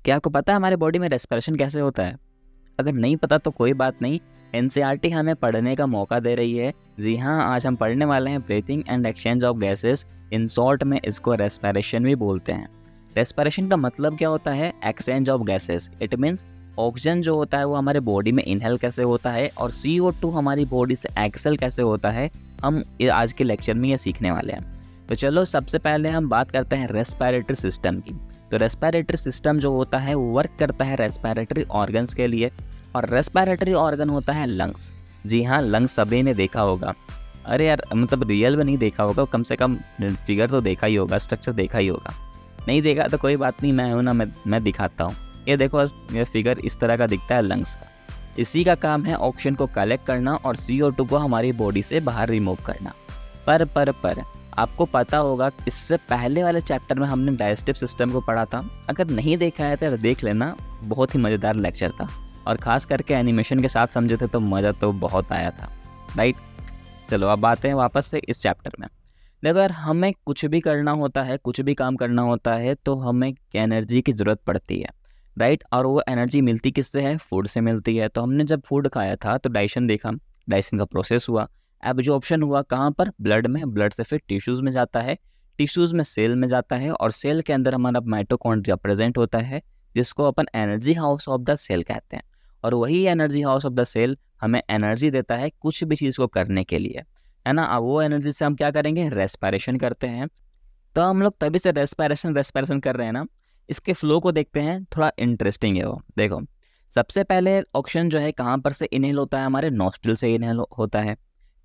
क्या आपको पता है हमारे बॉडी में रेस्पिरेशन कैसे होता है? अगर नहीं पता तो कोई बात नहीं, एनसीईआरटी हमें पढ़ने का मौका दे रही है। जी हाँ, आज हम पढ़ने वाले हैं breathing and exchange of gases. In short में इसको रेस्पिरेशन भी बोलते हैं। रेस्पिरेशन का मतलब क्या होता है? Exchange of gases. It means oxygen जो होता है वो हमारे बॉडी में इनहेल कैसे होता है और CO2 हमारी बॉडी से एक्सहेल कैसे होता है, हम आज के लेक्चर में ये सीखने वाले हैं। तो चलो सबसे पहले हम बात करते हैं रेस्पिरेटरी सिस्टम की। तो रेस्पिरेटरी सिस्टम जो होता है वो वर्क करता है रेस्पिरेटरी ऑर्गन्स के लिए, और रेस्पिरेटरी ऑर्गन होता है लंग्स। जी हाँ, लंग्स सभी ने देखा होगा। अरे यार, मतलब रियल में नहीं देखा होगा, कम से कम फिगर तो देखा ही होगा, स्ट्रक्चर देखा ही होगा। नहीं देखा तो कोई बात नहीं, मैं हूँ ना, मैं दिखाता हूँ। ये देखो, ये फिगर इस तरह का दिखता है लंग्स का। इसी का काम है ऑक्सीजन को कलेक्ट करना और CO2 को हमारी बॉडी से बाहर रिमूव करना। पर आपको पता होगा, इससे पहले वाले चैप्टर में हमने डाइजेस्टिव सिस्टम को पढ़ा था। अगर नहीं देखा है तो देख लेना, बहुत ही मज़ेदार लेक्चर था, और ख़ास करके एनिमेशन के साथ समझे थे तो मज़ा तो बहुत आया था, राइट। चलो अब आते हैं वापस से इस चैप्टर में। देखो यार, हमें कुछ भी करना होता है, कुछ भी काम करना होता है तो हमें एनर्जी की ज़रूरत पड़ती है, राइट। और वो एनर्जी मिलती किससे है? फूड से मिलती है। तो हमने जब फूड खाया था तो डाइजेशन देखा, डाइजेशन का प्रोसेस हुआ, एब्जॉर्प्शन हुआ कहाँ पर? ब्लड में। ब्लड से फिर टिश्यूज़ में जाता है, टिश्यूज़ में सेल में जाता है, और सेल के अंदर हमारा माइटोकॉन्ड्रिया प्रेजेंट होता है, जिसको अपन energy house of the cell कहते हैं। और वही energy house of the cell हमें एनर्जी देता है कुछ भी चीज़ को करने के लिए, है ना। अब वो एनर्जी से हम क्या करेंगे? रेस्पिरेशन करते हैं। तो हम लोग तभी से रेस्पिरेशन कर रहे हैं ना। इसके फ्लो को देखते हैं, थोड़ा इंटरेस्टिंग है वो। देखो, सबसे पहले ऑक्सीजन जो है कहाँ पर से इनहेल होता है? हमारे नॉस्ट्रिल से इनहेल होता है।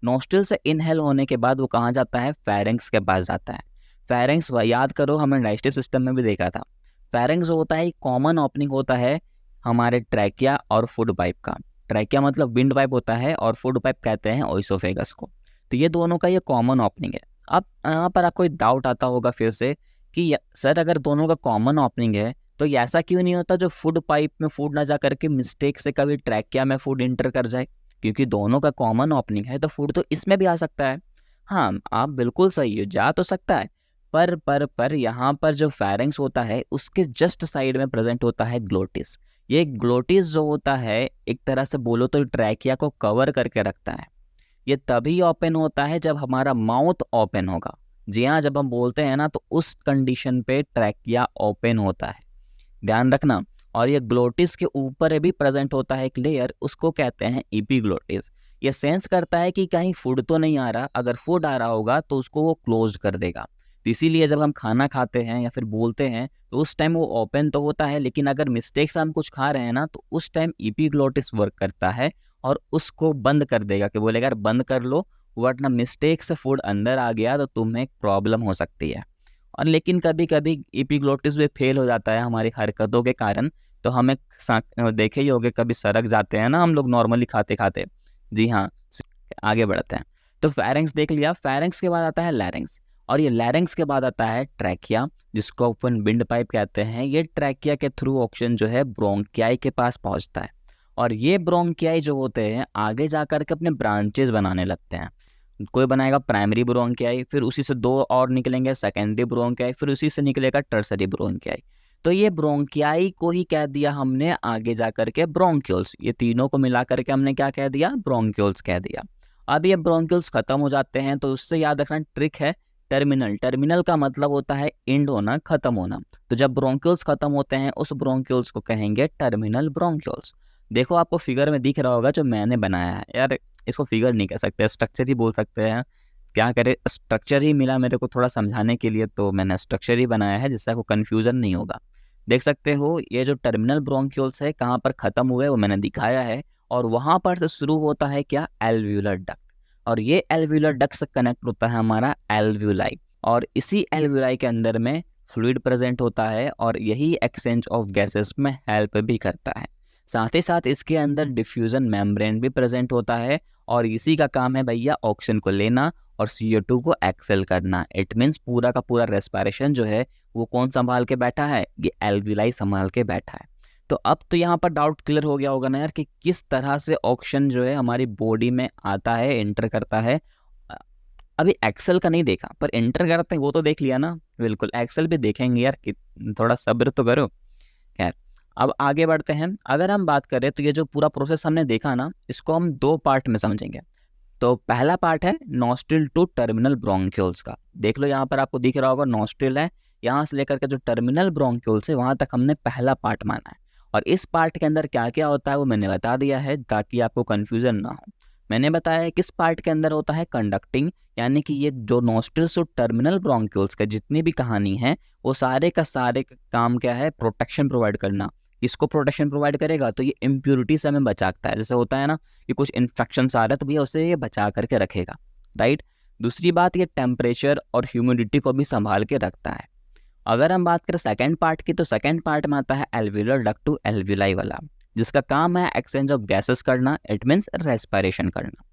नॉस्ट्रिल से इनहेल होने के बाद वो कहाँ जाता है? फेरिंग्स के पास जाता है। फेरिंग्स, याद करो, हमने डाइजेस्टिव सिस्टम में भी देखा था। फेरिंग्स जो होता है कॉमन ओपनिंग होता है हमारे ट्रैकिया और फूड पाइप का। ट्रैकिया मतलब विंड पाइप होता है, और फूड पाइप कहते हैं ओइसोफेगस को। तो ये दोनों का ये कॉमन ओपनिंग है। अब यहाँ पर आपको एक डाउट आता होगा फिर से कि सर, अगर दोनों का कॉमन ओपनिंग है तो ये ऐसा क्यों नहीं होता जो फूड पाइप में फूड ना जा करके मिस्टेक से कभी ट्रैकिया में फूड इंटर कर जाए? क्योंकि दोनों का कॉमन ओपनिंग है तो फूड तो इसमें भी आ सकता है। हाँ, आप बिल्कुल सही हो, जा तो सकता है। पर यहाँ पर जो फेरिंग्स होता है उसके जस्ट साइड में प्रेजेंट होता है ग्लोटिस। ये ग्लोटिस जो होता है, एक तरह से बोलो तो ट्रैकिया को कवर करके रखता है। ये तभी ओपन होता है जब हमारा माउथ ओपन होगा। जी हाँ, जब हम बोलते हैं ना तो उस कंडीशन पे ट्रैकिया ओपन होता है, ध्यान रखना। और ये ग्लोटिस के ऊपर भी प्रेजेंट होता है एक लेयर, उसको कहते हैं एपिग्लोटिस। ये सेंस करता है कि कहीं फूड तो नहीं आ रहा, अगर फूड आ रहा होगा तो उसको वो क्लोज कर देगा। तो इसीलिए जब हम खाना खाते हैं या फिर बोलते हैं तो उस टाइम वो ओपन तो होता है, लेकिन अगर मिस्टेक से हम कुछ खा रहे हैं ना तो उस टाइम एपिग्लोटिस वर्क करता है और उसको बंद कर देगा, कि बोलेगा यार बंद कर लो, वरना मिस्टेक से फूड अंदर आ गया तो तुम्हें प्रॉब्लम हो सकती है। और लेकिन कभी कभी एपिग्लोटिस भी फेल हो जाता है हमारी हरकतों के कारण। तो हमें देखे ही होगे, कभी सड़क जाते हैं ना हम लोग नॉर्मली खाते खाते। जी हाँ, आगे बढ़ते हैं। तो फेरिंग्स देख लिया, फेरिंग्स के बाद आता है लैरिंग्स, और ये लैरिंग्स के बाद आता है ट्रैकिया, जिसको अपन विंड पाइप कहते हैं। ये ट्रैकिया के थ्रू ऑक्सीजन जो है ब्रोंकियाई के पास पहुंचता है, और ये ब्रोंकियाई जो होते हैं आगे जाकर के अपने ब्रांचेस बनाने लगते हैं। कोई बनाएगा प्राइमरी ब्रोंकियाई, फिर उसी से दो और निकलेंगे सेकेंडरी ब्रोंकियाई, फिर उसी से निकलेगा टर्सरी ब्रोंकियाई। तो ये ब्रोंकियाई को ही कह दिया हमने आगे जाकर के ब्रोंक्यूल्स। ये तीनों को मिला करके हमने क्या कह दिया? ब्रोंक्यूल्स कह दिया। अब ये ब्रोंक्यूल्स खत्म हो जाते हैं तो उससे याद रखना ट्रिक है, टर्मिनल। टर्मिनल का मतलब होता है एंड होना, खत्म होना। तो जब ब्रोंक्यूल्स खत्म होते हैं उस ब्रोंक्यूल्स को कहेंगे टर्मिनल ब्रोंक्यूल्स। देखो, आपको फिगर में दिख रहा होगा जो मैंने बनाया है। यार, इसको फिगर नहीं कह सकते, स्ट्रक्चर ही बोल सकते हैं। क्या करे, स्ट्रक्चर ही मिला मेरे को थोड़ा समझाने के लिए, तो मैंने स्ट्रक्चर ही बनाया है जिससे आपको कन्फ्यूजन नहीं होगा। देख सकते हो, ये जो टर्मिनल ब्रोंक्यूल्स है कहाँ पर खत्म हुए वो मैंने दिखाया है, और वहाँ पर से शुरू होता है क्या? Alveolar duct. और ये एल्व्यूलर डक्ट से कनेक्ट होता है हमारा एल्व्यूलाई, और इसी एल्व्यूलाई के अंदर में फ्लूइड प्रेजेंट होता है, और यही एक्सचेंज ऑफ गैसेस में हेल्प भी करता है। साथ ही साथ इसके अंदर डिफ्यूजन मेम्ब्रेन भी प्रेजेंट होता है, और इसी का काम है भैया ऑक्सीजन को लेना और CO2 को एक्सेल करना। इट मीन्स पूरा का पूरा रेस्पिरेशन जो है वो कौन संभाल के बैठा है? ये एल्विलाई संभाल के बैठा है। तो अब तो यहाँ पर डाउट क्लियर हो गया होगा ना यार, कि किस तरह से ऑक्सीजन जो है हमारी बॉडी में आता है, एंटर करता है। अभी एक्सेल का नहीं देखा, पर एंटर करते हैं वो तो देख लिया ना। बिल्कुल, एक्सेल भी देखेंगे यार, कि थोड़ा सब्र तो करो। खैर, अब आगे बढ़ते हैं। अगर हम बात करें तो ये जो पूरा प्रोसेस हमने देखा ना, इसको हम 2 पार्ट में समझेंगे। तो पहला पार्ट है नॉस्ट्रिल टू टर्मिनल ब्रोंक्यूल्स का। देख लो यहाँ पर आपको दिख रहा होगा नॉस्ट्रिल है, यहाँ से लेकर के जो टर्मिनल ब्रोंक्यूल्स है वहाँ तक हमने पहला पार्ट माना है। और इस पार्ट के अंदर क्या क्या होता है वो मैंने बता दिया है ताकि आपको कन्फ्यूजन ना हो। मैंने बताया है किस पार्ट के अंदर होता है कंडक्टिंग, यानी कि ये जो नॉस्ट्रिल्स और टर्मिनल ब्रोंक्यूल्स का जितनी भी कहानी है वो सारे का सारे काम क्या है, प्रोटेक्शन प्रोवाइड करना। किसको प्रोटेक्शन प्रोवाइड करेगा, तो ये इम्प्यूरिटी से हमें बचाता है। जैसे होता है ना कि कुछ इन्फेक्शंस आ रहे हैं तो भैया उसे ये बचा करके रखेगा, राइट। दूसरी बात, ये टेम्परेचर और ह्यूमिडिटी को भी संभाल के रखता है। अगर हम बात करें सेकंड पार्ट की, तो सेकंड पार्ट में आता है एल्वियुलर डक्ट टू एल्विलाई वाला, जिसका काम है एक्सचेंज ऑफ गैसेस करना, इट मीन्स रेस्पिरेशन करना।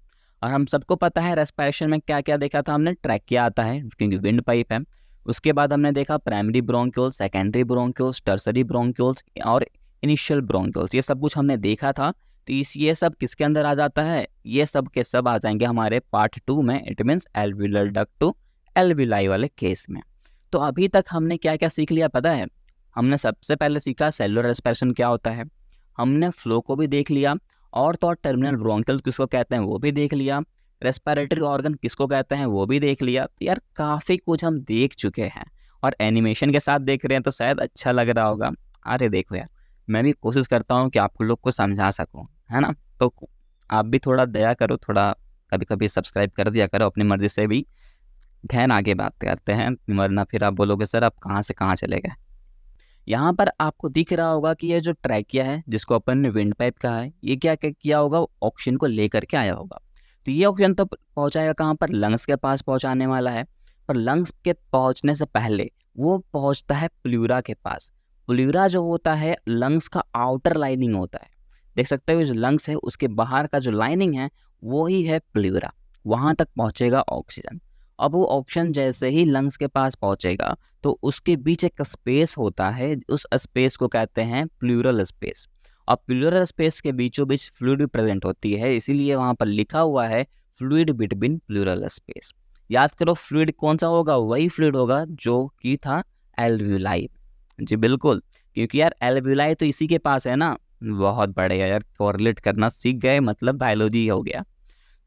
और हम सबको पता है रेस्पिरेशन में क्या क्या देखा था हमने, ट्रैकिया आता है क्योंकि विंड पाइप है। उसके बाद हमने देखा primary bronchioles, secondary bronchioles, tertiary bronchioles और इनिशियल ब्रोंक्यूल्स, ये सब कुछ हमने देखा था। तो ये सब किसके अंदर आ जाता है, ये सब के सब आ जाएंगे हमारे पार्ट 2 में, it means alveolar duct to alveoli वाले केस में। तो अभी तक हमने क्या क्या सीख लिया पता है। हमने सबसे पहले सीखा सेलुलर रेस्पिरेशन क्या होता है, हमने फ्लो को भी देख लिया, और तो और टर्मिनल ब्रोंकियल किसको कहते हैं वो भी देख लिया, रेस्पिरेटरी ऑर्गन किसको कहते हैं वो भी देख लिया। तो यार काफ़ी कुछ हम देख चुके हैं और एनिमेशन के साथ देख रहे हैं तो शायद अच्छा लग रहा होगा। अरे देखो यार, मैं भी कोशिश करता हूँ कि आप लोग को समझा सकूँ, है ना। तो आप भी थोड़ा दया करो, थोड़ा कभी कभी सब्सक्राइब कर दिया करो अपनी मर्जी से भी। खैर आगे बात करते हैं, वरना फिर आप बोलोगे सर आप कहाँ से कहाँ चले गए। यहाँ पर आपको दिख रहा होगा कि ये जो ट्रैकिया है जिसको अपन ने विंड पाइप कहा है, ये क्या क्या किया होगा, ऑक्सीजन को लेकर के आया होगा। तो ये ऑक्सीजन तो पहुँचाएगा कहाँ पर, लंग्स के पास पहुँचाने वाला है। पर लंग्स के पहुँचने से पहले वो पहुँचता है प्लूरा के पास। प्लूरा जो होता है लंग्स का आउटर लाइनिंग होता है, देख सकते हो जो लंग्स है उसके बाहर का जो लाइनिंग है वो ही है प्लूरा। वहाँ तक पहुँचेगा ऑक्सीजन। अब वो ऑक्सीजन जैसे ही लंग्स के पास पहुँचेगा तो उसके बीच एक स्पेस होता है, उस स्पेस को कहते हैं प्लूरल स्पेस। और प्लूरल स्पेस के बीचों बीच फ्लूइड प्रेजेंट होती है, इसीलिए वहाँ पर लिखा हुआ है फ्लूइड बिटवीन प्लूरल स्पेस। याद करो फ्लूइड कौन सा होगा, वही फ्लूइड होगा जो कि था एल्वियोलाई। जी बिल्कुल, क्योंकि यार एल्वियोलाई तो इसी के पास है ना। बहुत बढ़िया यार, कोरिलेट करना सीख गए, मतलब बायोलॉजी हो गया।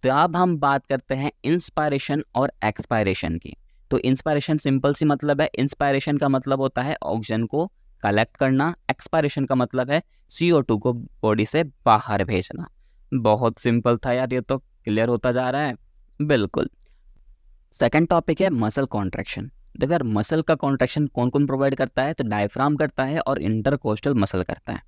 तो अब हम बात करते हैं इंस्पायरेशन और एक्सपायरेशन की। तो इंस्पायरेशन सिंपल सी मतलब है, इंस्पायरेशन का मतलब होता है ऑक्सीजन को कलेक्ट करना, एक्सपायरेशन का मतलब है CO2 को बॉडी से बाहर भेजना। बहुत सिंपल था यार, ये तो क्लियर होता जा रहा है। बिल्कुल। सेकंड टॉपिक है मसल कॉन्ट्रैक्शन। देखो यार मसल का कॉन्ट्रैक्शन कौन कौन प्रोवाइड करता है, तो डायफ्राम करता है और इंटरकोस्टल मसल करता है।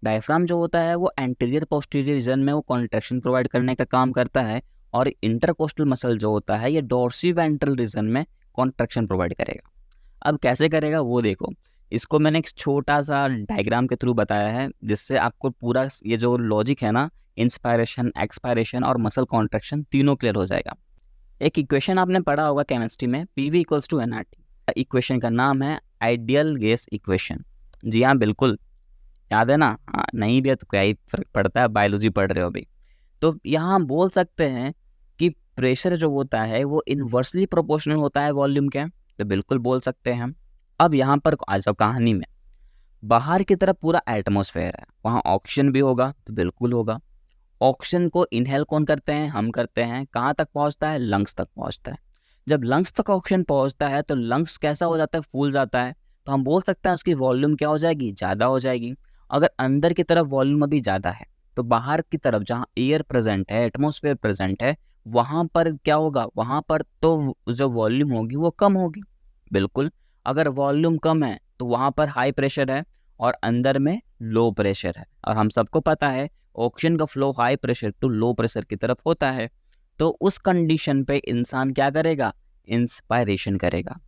डायफ्राम जो होता है वो एंटीरियर पोस्टीरियर रीजन में वो कॉन्ट्रैक्शन प्रोवाइड करने का काम करता है, और इंटरकोस्टल मसल जो होता है ये डोर्सी वेंट्रल रीजन में कॉन्ट्रैक्शन प्रोवाइड करेगा। अब कैसे करेगा वो देखो, इसको मैंने एक छोटा सा डायग्राम के थ्रू बताया है जिससे आपको पूरा ये जो लॉजिक है ना, इंस्पायरेशन एक्सपायरेशन और मसल कॉन्ट्रैक्शन तीनों क्लियर हो जाएगा। एक इक्वेशन आपने पढ़ा होगा केमिस्ट्री में, PV = nRT। इक्वेशन का नाम है आइडियल गैस इक्वेशन। जी हाँ बिल्कुल, याद है ना। हाँ नहीं भी है तो क्या ही फर्क पड़ता है, बायोलॉजी पढ़ रहे हो अभी। तो यहाँ हम बोल सकते हैं कि प्रेशर जो होता है वो इन्वर्सली प्रोपोर्शनल होता है वॉल्यूम के, तो बिल्कुल बोल सकते हैं हम। अब यहाँ पर आ जाओ कहानी में। बाहर की तरफ पूरा एटमॉस्फेयर है, वहाँ ऑक्सीजन भी होगा, तो बिल्कुल होगा। ऑक्सीजन को इनहेल कौन करते हैं, हम करते हैं। कहाँ तक पहुँचता है, लंग्स तक पहुँचता है। जब लंग्स तक ऑक्सीजन पहुँचता है तो लंग्स कैसा हो जाता है, फूल जाता है। तो हम बोल सकते हैं उसकी वॉल्यूम क्या हो जाएगी, ज़्यादा हो जाएगी। अगर अंदर की तरफ वॉल्यूम अभी ज़्यादा है तो बाहर की तरफ जहाँ एयर प्रेजेंट है, एटमॉस्फेयर प्रेजेंट है, वहाँ पर क्या होगा, वहाँ पर तो जो वॉल्यूम होगी वो कम होगी। बिल्कुल, अगर वॉल्यूम कम है तो वहाँ पर हाई प्रेशर है और अंदर में लो प्रेशर है। और हम सबको पता है ऑक्सीजन का flow high pressure to low pressure की तरफ होता है। तो उस कंडीशन पे इंसान क्या करेगा, इंस्पायरेशन करेगा।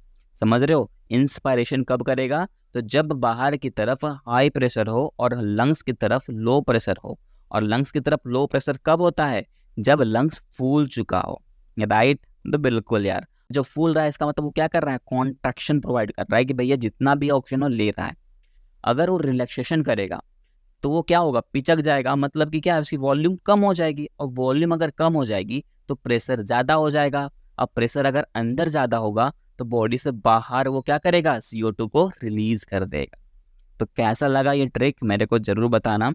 समझ रहे हो, इंस्पायरेशन कब करेगा, तो जब बाहर की तरफ हाई प्रेशर हो और लंग्स की तरफ लो प्रेशर हो। और लंग्स की तरफ लो प्रेशर कब होता है, जब लंग्स फूल चुका हो, राइट। तो बिल्कुल यार, जो फूल रहा है इसका मतलब वो क्या कर रहा है, कॉन्ट्रैक्शन प्रोवाइड कर रहा है कि भैया जितना भी ऑक्सीजन हो ले रहा है। अगर वो रिलैक्सेशन करेगा तो वो क्या होगा, पिचक जाएगा, मतलब कि क्या है, उसकी वॉल्यूम कम हो जाएगी। और वॉल्यूम अगर कम हो जाएगी तो प्रेशर ज़्यादा हो जाएगा। अब प्रेशर अगर अंदर ज़्यादा होगा तो बॉडी से बाहर वो क्या करेगा, CO2 को रिलीज कर देगा। तो कैसा लगा ये ट्रिक मेरे को ज़रूर बताना।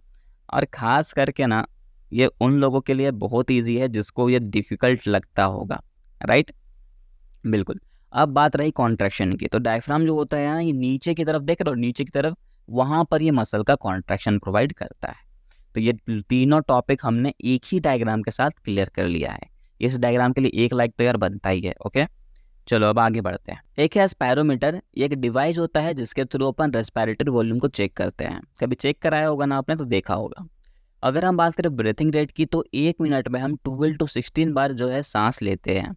और ख़ास करके ना ये उन लोगों के लिए बहुत ईजी है जिसको ये डिफ़िकल्ट लगता होगा, राइट? बिल्कुल। अब बात रही कॉन्ट्रैक्शन की, तो डायफ्राम जो होता है ना, ये नीचे की तरफ देख रहे हो, नीचे की तरफ वहाँ पर ये मसल का कॉन्ट्रैक्शन प्रोवाइड करता है। तो ये तीनों टॉपिक हमने एक ही डायग्राम के साथ क्लियर कर लिया है। इस डायग्राम के लिए 1 लाइक तो यार बनता ही है। ओके, चलो अब आगे बढ़ते हैं। एक है स्पायरोमीटर, ये एक डिवाइस होता है जिसके थ्रू अपन रेस्पिरेटरी वॉल्यूम को चेक करते हैं। कभी चेक कराया होगा ना आपने, तो देखा होगा। अगर हम बात करें ब्रीथिंग रेट की, तो 1 मिनट में हम 12 to 16 बार जो है सांस लेते हैं।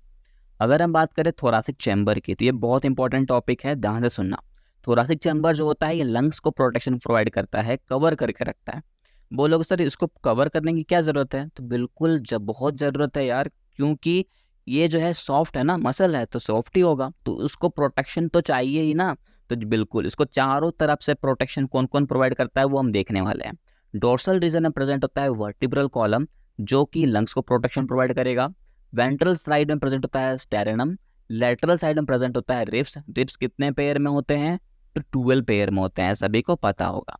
अगर हम बात करें थोरासिक चैम्बर की, तो ये बहुत इंपॉर्टेंट टॉपिक है, ध्यान से सुनना। थोरासिक चैम्बर जो होता है ये लंग्स को प्रोटेक्शन प्रोवाइड करता है, कवर करके रखता है। बोलोगे सर इसको कवर करने की क्या ज़रूरत है? तो बिल्कुल जब बहुत ज़रूरत है यार, क्योंकि ये जो है सॉफ्ट है ना, मसल है तो सॉफ्ट ही होगा, तो उसको प्रोटेक्शन तो चाहिए ही ना। तो बिल्कुल इसको चारों तरफ से प्रोटेक्शन कौन कौन प्रोवाइड करता है वो हम देखने वाले हैं। डोर्सल रीजन में प्रेजेंट होता है वर्टिब्रल कॉलम, जो कि लंग्स को प्रोटेक्शन प्रोवाइड करेगा। वेंट्रल साइड में प्रेजेंट होता है स्टेरेनम। लेटरल साइड में प्रेजेंट होता है रिब्स। रिब्स कितने पेयर में होते हैं? तो 12 पेयर में होते हैं, सभी को पता होगा।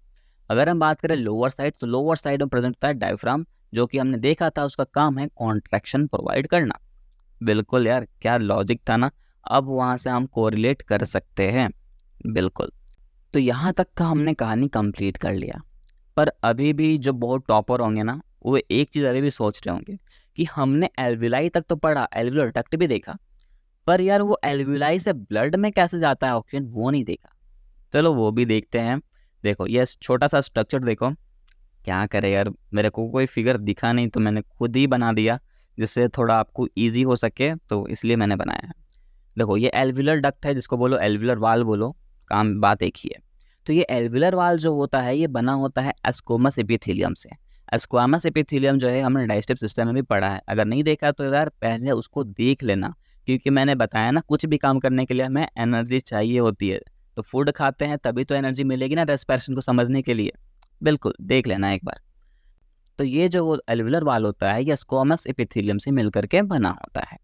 अगर हम बात करें लोअर साइड, तो लोअर साइड में प्रेजेंट होता है डायफ्राम, जो कि हमने देखा था उसका काम है कॉन्ट्रैक्शन प्रोवाइड करना। बिल्कुल यार, क्या लॉजिक था ना। अब वहाँ से हम कोरिलेट कर सकते हैं, बिल्कुल। तो यहाँ तक का हमने कहानी कंप्लीट कर लिया। पर अभी भी जो बहुत टॉपर होंगे ना, वो एक चीज़ अभी भी सोच रहे होंगे कि हमने एल्विलाई तक तो पढ़ा, एल्वियोलर डक्ट भी देखा, पर यार वो एल्विलाई से ब्लड में कैसे जाता है ऑक्सीजन, वो नहीं देखा। चलो वो भी देखते हैं। देखो ये छोटा सा स्ट्रक्चर देखो, क्या करे यार, मेरे को कोई फिगर दिखा नहीं तो मैंने खुद ही बना दिया, जिससे थोड़ा आपको ईजी हो सके, तो इसलिए मैंने बनाया है। देखो ये एल्वियुलर डक्ट है, जिसको बोलो एल्वियुलर वाल बोलो, काम बात एक ही है। तो ये एल्वियुलर वाल जो होता है ये बना होता है एस्क्वोमस एपिथेलियम से। एस्क्वोमस एपिथेलियम जो है हमने डाइजेस्टिव सिस्टम में भी पढ़ा है, अगर नहीं देखा तो यार पहले उसको देख लेना, क्योंकि मैंने बताया ना कुछ भी काम करने के लिए हमें एनर्जी चाहिए होती है। तो फूड खाते हैं तभी तो एनर्जी मिलेगी ना रेस्पिरेशन को समझने के लिए। बिल्कुल देख लेना एक बार। तो ये जो एल्वियुलर वाल होता है ये स्क्वोमस एपिथेलियम से मिलकर के बना होता है।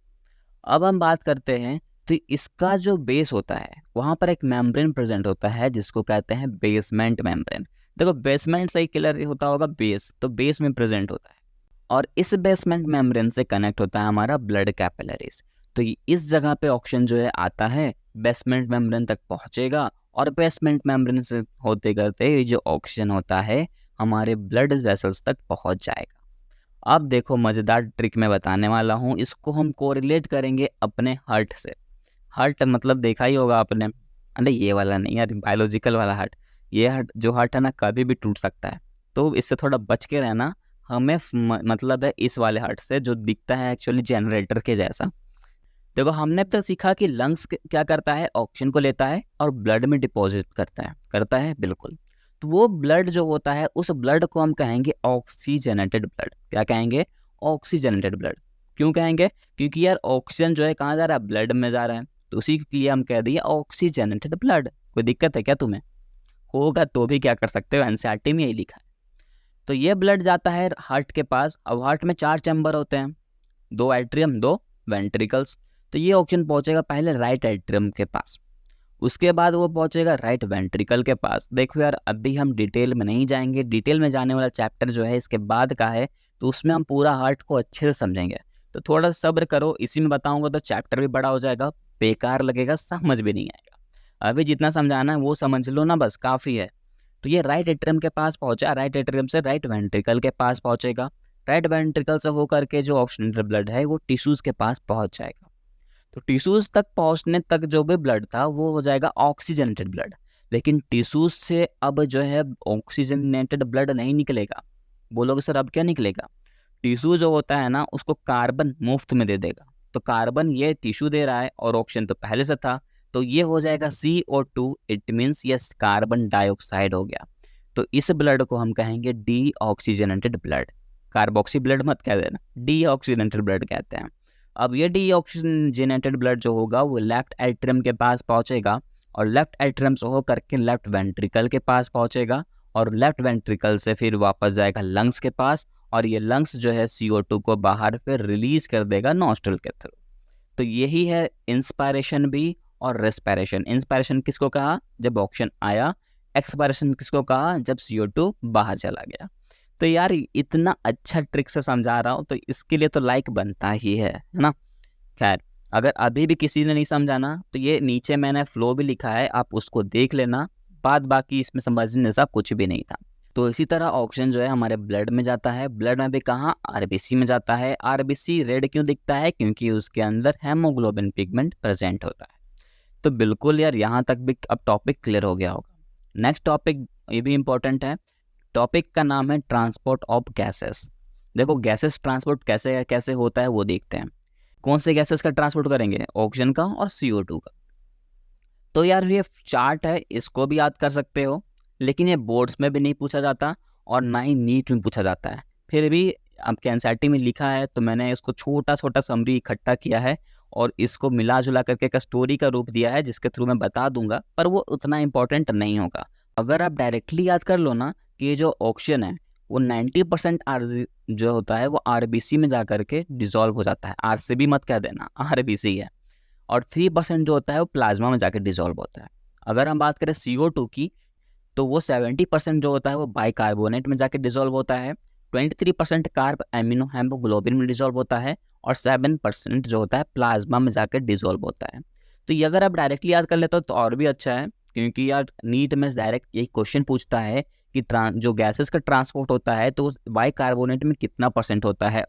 अब हम बात करते हैं, तो इसका जो बेस होता है वहाँ पर एक मेम्ब्रेन प्रेजेंट होता है जिसको कहते हैं बेसमेंट मेम्ब्रेन। देखो बेसमेंट से ही क्लियर होता होगा बेस, तो बेस में प्रेजेंट होता है। और इस बेसमेंट मेम्ब्रेन से कनेक्ट होता है हमारा ब्लड कैपिलरीज। तो इस जगह पे ऑक्सीजन जो है आता है, बेसमेंट मेम्ब्रेन तक पहुंचेगा, और बेसमेंट मेम्ब्रेन से होते करते ये जो ऑक्सीजन होता है हमारे ब्लड वेसल्स तक पहुंच जाएगा। अब देखो मज़ेदार ट्रिक मैं बताने वाला हूँ, इसको हम कोरिलेट करेंगे अपने हार्ट से। हार्ट मतलब देखा ही होगा आपने, अरे ये वाला नहीं यार, बायोलॉजिकल वाला हार्ट। ये हार्ट जो हार्ट है ना कभी भी टूट सकता है, तो इससे थोड़ा बच के रहना। हमें मतलब है इस वाले हार्ट से जो दिखता है एक्चुअली जनरेटर के जैसा। देखो हमने अब तक सीखा कि लंग्स क्या करता है, ऑक्सीजन को लेता है और ब्लड में डिपॉजिट करता है बिल्कुल। तो वो ब्लड जो होता है उस ब्लड को हम कहेंगे ऑक्सीजनेटेड ब्लड। क्या कहेंगे? Oxygenated blood. क्यों कहेंगे? क्योंकि यार ऑक्सीजन जो है कहाँ जा रहा है? ब्लड में जा रहा है, तो उसी के लिए हम कह दिए ऑक्सीजनेटेड ब्लड। कोई दिक्कत है क्या तुम्हें? होगा तो भी क्या कर सकते हो, एनसीईआरटी में यही लिखा है। तो ये ब्लड जाता है हार्ट के पास। अब हार्ट में 4 चैम्बर होते हैं, 2 एट्रियम 2 वेंट्रिकल्स। तो ये ऑक्सीजन पहुंचेगा पहले राइट एट्रियम के पास, उसके बाद वो पहुंचेगा राइट वेंट्रिकल के पास। देखो यार अभी हम डिटेल में नहीं जाएंगे, डिटेल में जाने वाला चैप्टर जो है इसके बाद का है, तो उसमें हम पूरा हार्ट को अच्छे से समझेंगे। तो थोड़ा सब्र करो, इसी में बताऊंगा तो चैप्टर भी बड़ा हो जाएगा, बेकार लगेगा, समझ भी नहीं आएगा। अभी जितना समझाना है वो समझ लो ना, बस काफ़ी है। तो ये राइट एट्रियम के पास पहुंचा, राइट एट्रियम से राइट वेंट्रिकल के पास पहुंचेगा, राइट वेंट्रिकल से होकर के जो ऑक्सीजनेटेड ब्लड है वो टिश्यूज़ के पास पहुंच जाएगा। तो टिश्यूज़ तक पहुंचने तक जो भी ब्लड था वो हो जाएगा ऑक्सीजनेटेड ब्लड। लेकिन टिश्यूज़ से अब जो है ऑक्सीजनेटेड ब्लड नहीं निकलेगा। बोलोगे सर अब क्या निकलेगा? टिश्यू जो होता है ना उसको कार्बन मुफ्त में दे देगा। तो कार्बन ये टिश्यू दे रहा है और ऑक्सीजन तो पहले से था, तो ये हो जाएगा CO2। इट मीन्स ये कार्बन डाइऑक्साइड हो गया। तो इस ब्लड को हम कहेंगे D oxygenated blood. Carboxy blood मत कह देना, डी ऑक्सीजनेटेड ब्लड कहते हैं। अब ये डी ऑक्सीजनेटेड ब्लड जो होगा वो लेफ्ट एट्रियम के पास पहुंचेगा, और लेफ्ट एट्रियम से होकर के लेफ्ट वेंट्रिकल के पास पहुंचेगा, और लेफ्ट वेंट्रिकल से फिर वापस जाएगा लंग्स के पास, और ये लंग्स जो है CO2 को बाहर फिर रिलीज कर देगा नॉस्ट्रल के थ्रू। तो यही है इंस्पायरेशन भी और रेस्पिरेशन। इंस्पायरेशन किसको कहा? जब ऑक्सीजन आया, एक्सपायरेशन किसको कहा, जब CO2 बाहर चला गया। तो यार इतना अच्छा ट्रिक से समझा रहा हूँ तो इसके लिए तो लाइक बनता ही है ना। खैर अगर अभी भी किसी ने नहीं समझा ना तो ये नीचे मैंने फ्लो भी लिखा है, आप उसको देख लेना। बाकी इसमें समझने जैसा कुछ भी नहीं था। तो इसी तरह ऑक्सीजन जो है हमारे ब्लड में जाता है, ब्लड में भी कहाँ, RBC में जाता है। RBC रेड क्यों दिखता है, क्योंकि उसके अंदर हेमोग्लोबिन पिगमेंट प्रेजेंट होता है। तो बिल्कुल यार यहाँ तक भी अब टॉपिक क्लियर हो गया होगा। नेक्स्ट टॉपिक ये भी इम्पोर्टेंट है, टॉपिक का नाम है ट्रांसपोर्ट ऑफ गैसेस। देखो गैसेस ट्रांसपोर्ट कैसे कैसे होता है वो देखते हैं। कौन से गैसेस का ट्रांसपोर्ट करेंगे, ऑक्सीजन का और CO2 का। तो यार ये चार्ट है, इसको भी याद कर सकते हो, लेकिन ये बोर्ड्स में भी नहीं पूछा जाता और ना ही नीट में पूछा जाता है। फिर भी आपके एनसीईआरटी में लिखा है तो मैंने इसको छोटा छोटा समरी इकट्ठा किया है और इसको मिला जुला करके एक स्टोरी का रूप दिया है, जिसके थ्रू मैं बता दूंगा, पर वो उतना इंपॉर्टेंट नहीं होगा। अगर आप डायरेक्टली याद कर लो ना कि ये जो ऑक्सीजन है वो 90% जो होता है वो RBC में जा करके डिजोल्व हो जाता है। RCB मत कह देना, RBC है। और 3% जो होता है वो प्लाज्मा में जाकर डिजोल्व होता है। अगर हम बात करें CO2 की तो वो 70% जो होता है वो बाइकार्बोनेट में जाकर डिजोल्व होता है, 23% कार्ब एमिनो हेमोग्लोबिन में डिजोल्व होता है और 7% जो होता है प्लाज्मा में जाकर डिजोल्व होता है। तो ये अगर आप डायरेक्टली याद कर लेते हो तो और भी अच्छा है, क्योंकि यार नीट में डायरेक्ट यही क्वेश्चन पूछता है कि जो गैसेस का ट्रांसपोर्ट होता है तो बाइकार्बोनेट में कितना % होता है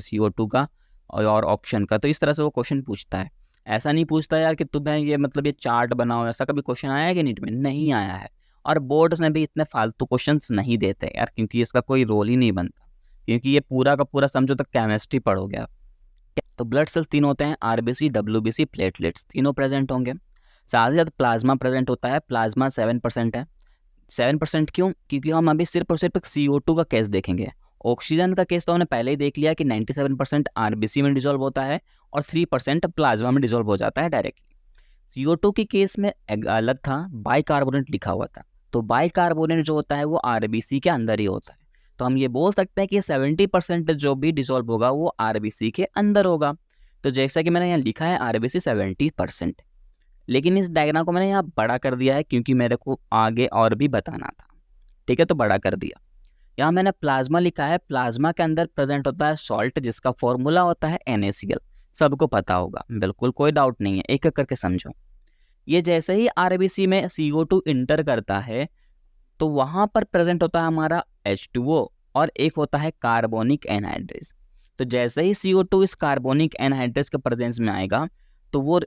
CO2 का और ऑक्सीजन का। तो इस तरह से वो क्वेश्चन पूछता है। ऐसा नहीं पूछता यार कि तुम्हें ये मतलब ये चार्ट बनाओ, ऐसा कभी क्वेश्चन आया है कि नीट में, नहीं आया है। और बोर्ड्स में भी इतने फालतू क्वेश्चंस नहीं देते यार, क्योंकि इसका कोई रोल ही नहीं बनता, क्योंकि ये पूरा का पूरा समझो तो केमिस्ट्री पढ़ोगे आप। तो ब्लड सेल्स 3 होते हैं, RBC, WBC, प्लेटलेट्स, तीनों प्रेजेंट होंगे। साथ ही साथ प्लाज्मा प्रेजेंट होता है, प्लाज्मा 7% है। 7% क्यों, क्योंकि हम अभी सिर्फ और सिर्फ CO2 का केस देखेंगे। ऑक्सीजन का केस तो हमने पहले ही देख लिया कि 97% RBC में डिजोल्व होता है और 3% प्लाज्मा में डिजोल्व हो जाता है डायरेक्टली। CO2 के केस में अलग था, बाइकार्बोनेट लिखा हुआ था। तो बाइकार्बोनेट जो होता है वो RBC के अंदर ही होता है। तो हम ये बोल सकते हैं कि 70% जो भी डिसॉल्व होगा वो RBC के अंदर होगा। तो जैसा कि मैंने यहाँ लिखा है RBC 70%, लेकिन इस डायग्राम को मैंने यहाँ बड़ा कर दिया है क्योंकि मेरे को आगे और भी बताना था। ठीक है, तो बड़ा कर दिया। यहाँ मैंने प्लाज्मा लिखा है, प्लाज्मा के अंदर प्रेजेंट होता है सॉल्ट जिसका फॉर्मूला होता है NaCl। सबको पता होगा, बिल्कुल कोई डाउट नहीं है, एक एक करके समझो। ये जैसे ही RBC में CO2 इंटर करता है तो वहां पर प्रेजेंट होता है हमारा H2O और एक होता है कार्बोनिक एनहाइड्रेस। तो जैसे ही CO2 इस कार्बोनिक एनहाइड्रेस के प्रेजेंस में आएगा तो वो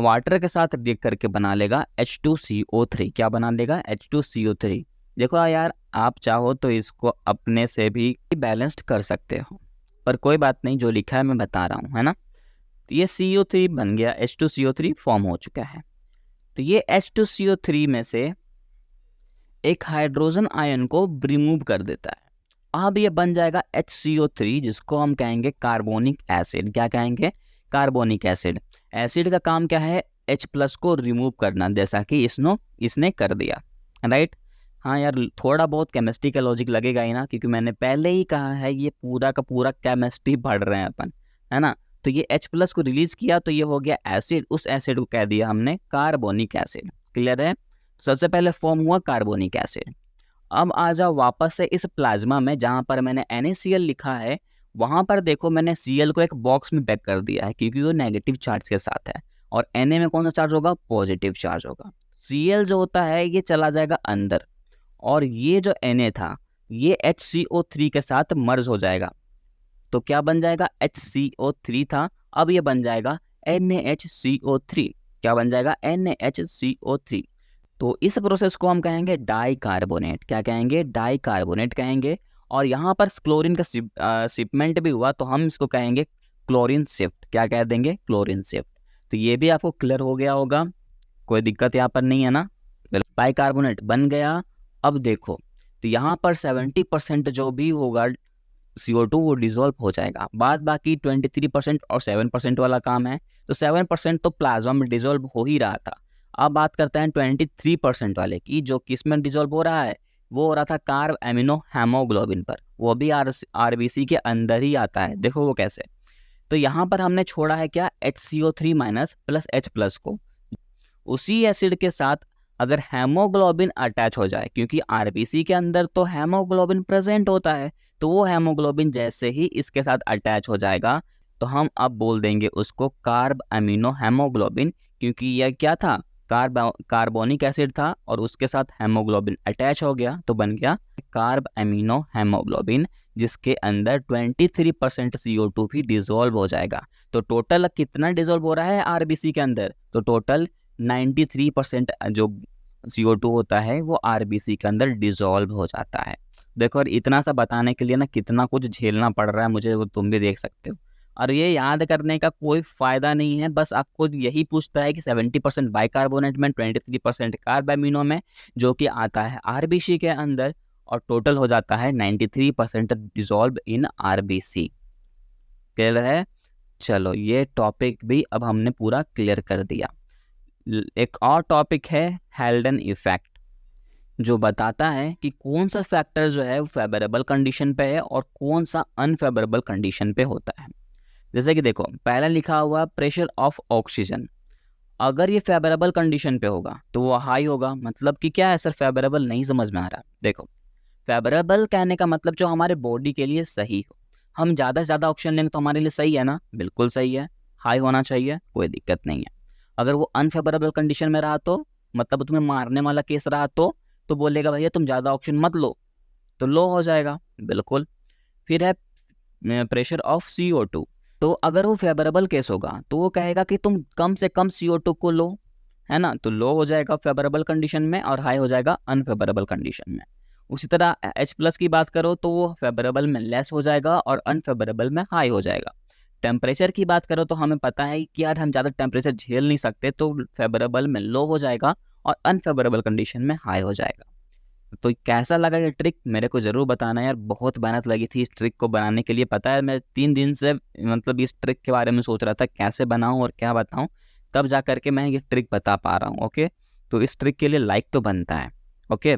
वाटर के साथ रिएक्ट करके बना लेगा H2CO3। क्या बना लेगा, H2CO3। देखो यार आप चाहो तो इसको अपने से भी बैलेंस्ड कर सकते हो, पर कोई बात नहीं, जो लिखा है मैं बता रहा हूँ, है ना। तो ये CO3 बन गया, H2CO3 फॉर्म हो चुका है। तो ये H2CO3 में से एक हाइड्रोजन आयन को रिमूव कर देता है। अब ये बन जाएगा HCO3, जिसको हम कहेंगे कार्बोनिक एसिड। क्या कहेंगे, कार्बोनिक एसिड। एसिड का काम क्या है, H+ को रिमूव करना, जैसा कि इसने कर दिया, राइट। हाँ यार थोड़ा बहुत केमिस्ट्री का लॉजिक लगेगा ही ना, क्योंकि मैंने पहले ही कहा है ये पूरा का पूरा केमिस्ट्री पढ़ रहे हैं अपन, है ना। तो ये H+ को रिलीज किया तो ये हो गया एसिड, उस एसिड को कह दिया हमने कार्बोनिक एसिड। क्लियर है। सबसे पहले फॉर्म हुआ कार्बोनिक एसिड। अब आ जाओ वापस से इस प्लाज्मा में, जहाँ पर मैंने NaCl लिखा है वहाँ पर देखो मैंने Cl को एक बॉक्स में पैक कर दिया है, क्योंकि वो नेगेटिव चार्ज के साथ है। और Na में कौन सा चार्ज होगा, पॉजिटिव चार्ज होगा। Cl जो होता है ये चला जाएगा अंदर, और ये जो Na था ये HCO3 के साथ मर्ज हो जाएगा। तो क्या बन जाएगा, HCO3 था, अब ये बन जाएगा NaHCO3। क्या बन जाएगा, NaHCO3। तो इस प्रोसेस को हम कहेंगे डाइकार्बोनेट। क्या कहेंगे, डाइकार्बोनेट कहेंगे। और यहाँ पर क्लोरीन का शिपमेंट भी हुआ तो हम इसको कहेंगे क्लोरीन शिफ्ट। क्या कह देंगे, क्लोरीन शिफ्ट। तो ये भी आपको क्लियर हो गया होगा, कोई दिक्कत यहाँ पर नहीं है ना। बाइकार्बोनेट बन गया। अब देखो तो यहाँ पर 70% जो भी होगा CO2 वो डिसॉल्व हो जाएगा, बाद बाकी 23% और 7% वाला काम है। तो 7% तो प्लाज्मा में डिसॉल्व हो ही रहा था। अब बात करते हैं 23% वाले की, जो किस में डिसॉल्व हो रहा है, वो हो रहा था कार्ब एमिनो हेमोग्लोबिन पर, वो भी RBC के अंदर ही आता है। देखो वो कैसे। तो यहाँ पर हमने छोड़ा है क्या, HCO3- प्लस H+ को। उसी एसिड के साथ अगर हेमोग्लोबिन अटैच हो जाए, क्योंकि आरबीसी के अंदर तो हेमोग्लोबिन प्रेजेंट होता है, तो वो हेमोग्लोबिन जैसे ही इसके साथ अटैच हो जाएगा तो हम अब बोल देंगे उसको कार्ब अमीनो हेमोग्लोबिन, क्योंकि यह क्या था, कार्बोनिक एसिड था और उसके साथ हेमोग्लोबिन अटैच हो गया तो बन गया कार्ब अमीनो हेमोग्लोबिन, जिसके अंदर 23% CO2 भी डिजोल्व हो जाएगा। तो टोटल कितना डिजोल्व हो रहा है आरबीसी के अंदर, तो टोटल 93% जो CO2 होता है वो आरबीसी के अंदर डिजोल्व हो जाता है। देखो, और इतना सा बताने के लिए ना कितना कुछ झेलना पड़ रहा है मुझे, वो तुम भी देख सकते हो। और ये याद करने का कोई फ़ायदा नहीं है, बस आपको यही पूछता है कि 70% बाइकार्बोनेट में, 23% कार्ब एमिनो में, जो कि आता है आरबीसी के अंदर, और टोटल हो जाता है 93% डिजोल्व इन आरबीसी। क्लियर है? चलो, ये टॉपिक भी अब हमने पूरा क्लियर कर दिया। एक और टॉपिक है हेल्डन इफेक्ट, जो बताता है कि कौन सा फैक्टर जो है वो फेवरेबल कंडीशन पे है और कौन सा अनफेवरेबल कंडीशन पे होता है। जैसे कि देखो, पहला लिखा हुआ प्रेशर ऑफ ऑक्सीजन, अगर ये फेवरेबल कंडीशन पे होगा तो वो हाई होगा। मतलब कि क्या है सर, फेवरेबल नहीं समझ में आ रहा। देखो, फेवरेबल कहने का मतलब जो हमारे बॉडी के लिए सही हो। हम ज़्यादा से ज़्यादा ऑक्सीजन लेंगे तो हमारे लिए सही है ना, बिल्कुल सही है, हाई होना चाहिए, कोई दिक्कत नहीं है। अगर वो अनफेवरेबल कंडीशन में रहा तो, मतलब तुम्हें मारने वाला केस रहा तो बोलेगा भैया तुम ज़्यादा ऑक्सीजन मत लो, तो लो हो जाएगा, बिल्कुल। फिर है प्रेशर ऑफ CO2, तो अगर वो फेवरेबल केस होगा तो वो कहेगा कि तुम कम से कम CO2 को लो, है ना, तो लो हो जाएगा फेवरेबल कंडीशन में और हाई हो जाएगा अनफेवरेबल कंडीशन में। उसी तरह H+ की बात करो तो वो फेवरेबल में लेस हो जाएगा और अनफेवरेबल में हाई हो जाएगा। टेम्परेचर की बात करो तो हमें पता है कि यार हम ज़्यादा टेम्परेचर झेल नहीं सकते, तो फेवरेबल में लो हो जाएगा और अनफेवरेबल कंडीशन में हाई हो जाएगा। तो कैसा लगा ये ट्रिक, मेरे को ज़रूर बताना यार। बहुत मेहनत लगी थी इस ट्रिक को बनाने के लिए, पता है मैं 3 दिन से मतलब इस ट्रिक के बारे में सोच रहा था कैसे बनाऊं और क्या बताऊं, तब जा करके मैं ये ट्रिक बता पा रहा हूं। ओके, तो इस ट्रिक के लिए लाइक तो बनता है। ओके,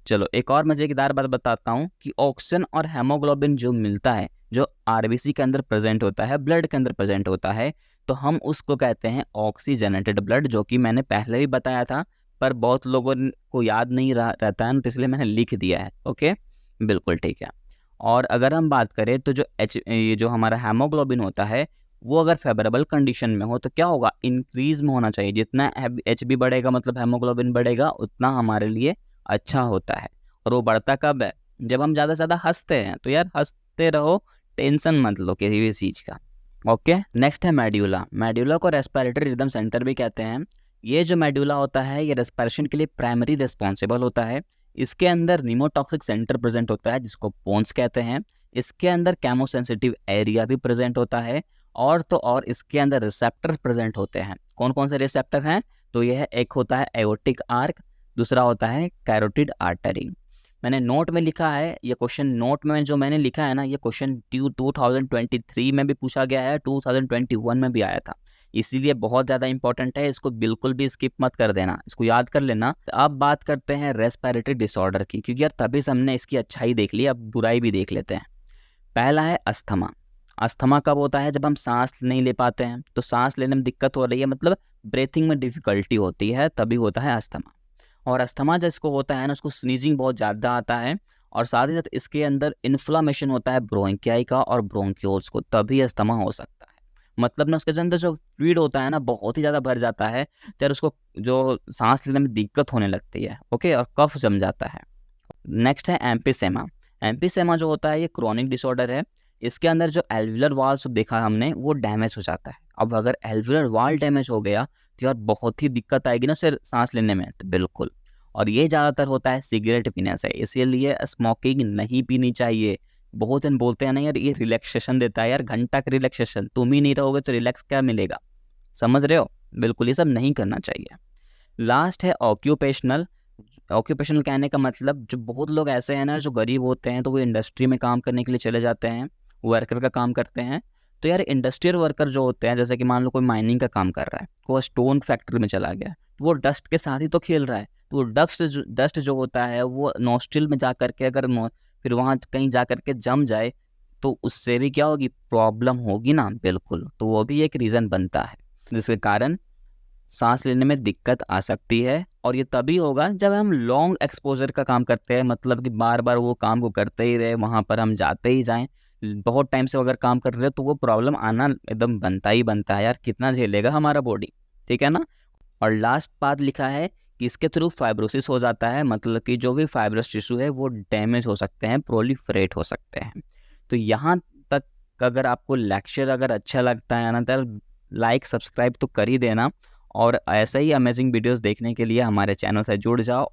चलो एक और मज़ेदार बात बताता हूँ कि ऑक्सीजन और हेमोग्लोबिन जो मिलता है, जो आरबीसी के अंदर प्रेजेंट होता है, ब्लड के अंदर प्रेजेंट होता है, तो हम उसको कहते हैं ऑक्सीजनेटेड ब्लड, जो कि मैंने पहले भी बताया था, पर बहुत लोगों को याद नहीं रहता है ना, तो इसलिए मैंने लिख दिया है। ओके, बिल्कुल ठीक है। और अगर हम बात करें तो ये जो हमारा हेमोग्लोबिन होता है, वो अगर फेवरेबल कंडीशन में हो तो क्या होगा, इंक्रीज में होना चाहिए। जितना HB बढ़ेगा मतलब हेमोग्लोबिन बढ़ेगा, उतना हमारे लिए अच्छा होता है। और वो बढ़ता कब है, जब हम ज़्यादा से ज़्यादा हंसते हैं। तो यार हंसते रहो, टेंशन मत लो किसी भी चीज़ का। ओके, नेक्स्ट है मेड्यूला। मेड्यूला को रेस्पिरेटरी रिदम सेंटर भी कहते हैं। ये जो मेडुला होता है ये रेस्पिरेशन के लिए प्राइमरी रिस्पॉन्सिबल होता है। इसके अंदर नीमोटॉक्सिक सेंटर प्रेजेंट होता है जिसको पोन्स कहते हैं। इसके अंदर केमोसेंसिटिव एरिया भी प्रेजेंट होता है, और तो और इसके अंदर रिसेप्टर प्रेजेंट होते हैं। कौन कौन से रिसेप्टर हैं, तो यह एक होता है एओर्टिक आर्क, दूसरा होता है कैरोटिड आर्टरी। मैंने नोट में लिखा है, ये क्वेश्चन नोट में जो मैंने लिखा है ना, ये क्वेश्चन 2023 में भी पूछा गया है, 2021 में भी आया था, इसीलिए बहुत ज़्यादा इंपॉर्टेंट है। इसको बिल्कुल भी स्किप मत कर देना, इसको याद कर लेना। अब बात करते हैं रेस्पिरेटरी डिसऑर्डर की, क्योंकि यार तभी से हमने इसकी अच्छाई देख ली, अब बुराई भी देख लेते हैं। पहला है अस्थमा। अस्थमा कब होता है, जब हम सांस नहीं ले पाते हैं, तो सांस लेने में दिक्कत हो रही है, मतलब ब्रीथिंग में डिफिकल्टी होती है, तभी होता है अस्थमा। और अस्थमा जिसको होता है ना, उसको स्नीजिंग बहुत ज़्यादा आता है, और साथ ही साथ इसके अंदर इन्फ्लामेशन होता है ब्रोंकियाई का और ब्रोंक्यूल्स को, तभी अस्थमा हो सकता है। मतलब ना उसके अंदर जो फ्लूइड होता है ना बहुत ही ज़्यादा भर जाता है, तो उसको जो सांस लेने में दिक्कत होने लगती है। ओके, और कफ जम जाता है। नेक्स्ट है एम्फीसेमा। एम्फीसेमा जो होता है ये क्रोनिक डिसऑर्डर है। इसके अंदर जो एल्वुलर वाल देखा हमने वो डैमेज हो जाता है। अब अगर एल्वुलर वाल डैमेज हो गया तो यार बहुत ही दिक्कत आएगी ना सिर्फ सांस लेने में, तो बिल्कुल। और ये ज़्यादातर होता है सिगरेट पीने से, इसीलिए स्मोकिंग नहीं पीनी चाहिए। बहुत जन बोलते हैं ना यार ये रिलैक्सेशन देता है, यार घंटा का रिलैक्सेशन, तुम ही नहीं रहोगे तो रिलैक्स क्या मिलेगा, समझ रहे हो, बिल्कुल ये सब नहीं करना चाहिए। लास्ट है ऑक्यूपेशनल। ऑक्यूपेशनल कहने का मतलब जो बहुत लोग ऐसे हैं ना जो गरीब होते हैं, तो वो इंडस्ट्री में काम करने के लिए चले जाते हैं, वर्कर का काम करते हैं। तो यार इंडस्ट्रियल वर्कर जो होते हैं, जैसे कि मान लो कोई माइनिंग का काम कर रहा है, वो स्टोन फैक्ट्री में चला गया, तो वो डस्ट के साथ ही तो खेल रहा है, तो वो डस्ट जो होता है वो नोस्ट्रिल में जा करके अगर फिर वहाँ कहीं जा करके जम जाए तो उससे भी क्या होगी, प्रॉब्लम होगी ना, बिल्कुल। तो वो भी एक रीज़न बनता है जिसके कारण सांस लेने में दिक्कत आ सकती है, और ये तभी होगा जब हम लॉन्ग एक्सपोजर का काम करते हैं, मतलब कि बार बार वो काम को करते ही रहे, वहाँ पर हम जाते ही जाएं, बहुत टाइम से अगर काम कर रहे हो तो वो प्रॉब्लम आना एकदम बनता ही बनता है यार, कितना झेलेगा हमारा बॉडी, ठीक है ना। और लास्ट बात लिखा है कि इसके थ्रू फाइब्रोसिस हो जाता है, मतलब कि जो भी फाइब्रस टिश्यू है वो डैमेज हो सकते हैं, प्रोलिफरेट हो सकते हैं। तो यहाँ तक अगर आपको लेक्चर अगर अच्छा लगता है ना, तो लाइक सब्सक्राइब तो कर ही देना, और ऐसे ही अमेजिंग वीडियोस देखने के लिए हमारे चैनल से जुड़ जाओ।